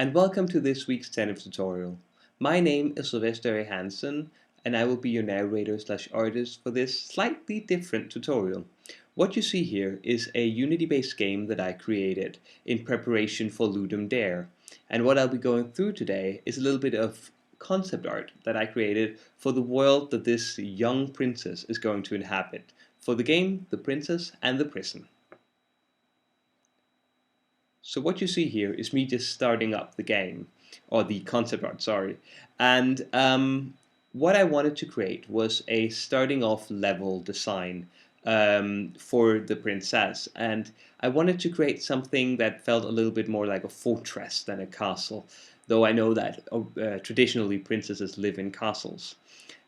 and welcome to this week's Tentative tutorial. My name is Sylvester Hansen, and I will be your narrator slash artist for this slightly different tutorial. What you see here is a Unity-based game that I created in preparation for Ludum Dare, and what I'll be going through today is a little bit of concept art that I created for the world that this young princess is going to inhabit, for the game, the princess, and the prison. So what you see here is me just starting up the game, or the concept art, sorry. And what I wanted to create was a starting off level design for the princess. And I wanted to create something that felt a little bit more like a fortress than a castle, though I know that traditionally princesses live in castles.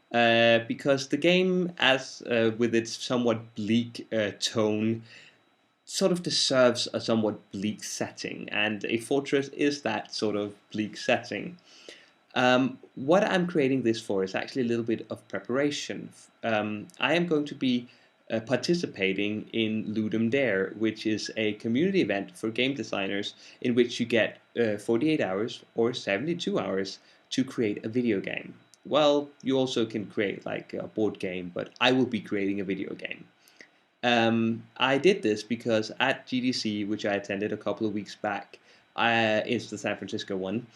Because the game, as with its somewhat bleak tone, sort of deserves a somewhat bleak setting, and a fortress is that sort of bleak setting. What I'm creating this for is actually a little bit of preparation. I am going to be participating in Ludum Dare, which is a community event for game designers in which you get 48 hours or 72 hours to create a video game. Well, you also can create like a board game, but I will be creating a video game. I did this because at GDC, which I attended a couple of weeks back, it's the San Francisco one,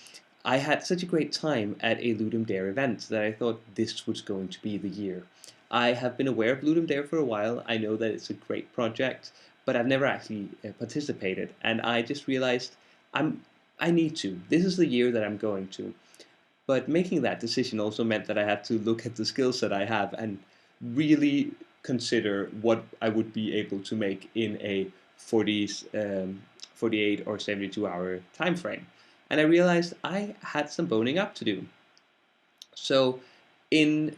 I had such a great time at a Ludum Dare event that I thought this was going to be the year. I have been aware of Ludum Dare for a while. I know that it's a great project, but I've never actually participated, and I just realized I need to. This is the year that I'm going to. But making that decision also meant that I had to look at the skill set I have and really consider what I would be able to make in a 48 or 72 hour time frame. And I realized I had some boning up to do. So in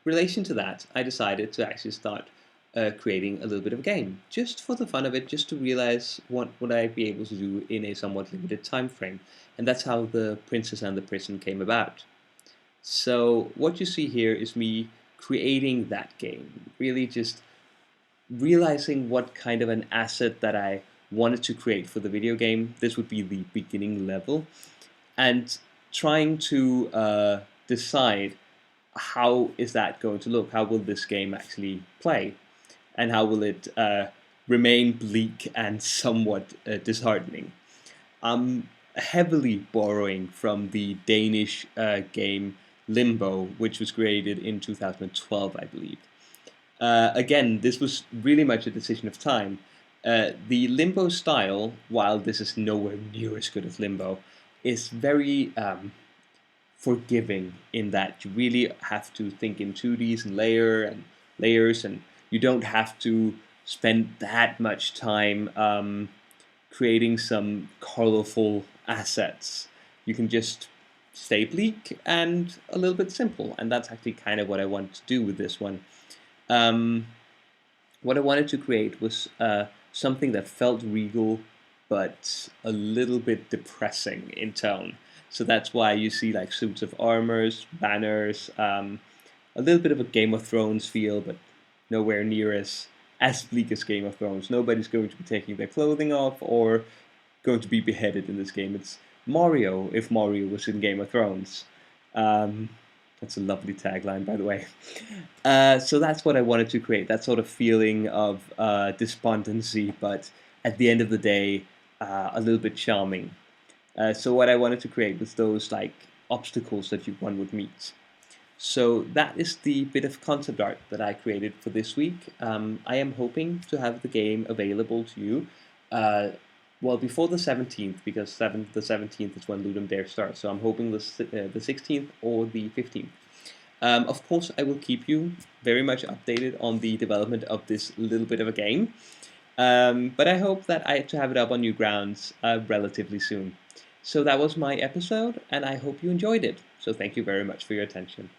relation to that, I decided to actually start creating a little bit of a game, just for the fun of it, just to realize what would I be able to do in a somewhat limited time frame. And that's how the Princess and the Prison came about. So what you see here is me creating that game, really just realizing what kind of an asset that I wanted to create for the video game. This would be the beginning level, and trying to decide how is that going to look, how will this game actually play, and how will it remain bleak and somewhat disheartening. I'm heavily borrowing from the Danish game Limbo, which was created in 2012, I believe. Again, this was really much a decision of time. The Limbo style, while this is nowhere near as good as Limbo, is very forgiving in that you really have to think in 2Ds and layers, and you don't have to spend that much time creating some colorful assets. You can just stay bleak and a little bit simple, and that's actually kind of what I wanted to do with this one. What I wanted to create was something that felt regal but a little bit depressing in tone. So that's why you see like suits of armors, banners, a little bit of a Game of Thrones feel, but nowhere near as bleak as Game of Thrones. Nobody's going to be taking their clothing off or going to be beheaded in this game. It's Mario, if Mario was in Game of Thrones. That's a lovely tagline, by the way. So that's what I wanted to create, that sort of feeling of despondency, but at the end of the day, a little bit charming. So what I wanted to create was those like obstacles that one would meet. So that is the bit of concept art that I created for this week. I am hoping to have the game available to you well, before the 17th, because the 17th is when Ludum Dare starts, so I'm hoping the 16th or the 15th. Of course, I will keep you very much updated on the development of this little bit of a game, but I hope that to have it up on new grounds relatively soon. So that was my episode, and I hope you enjoyed it. So thank you very much for your attention.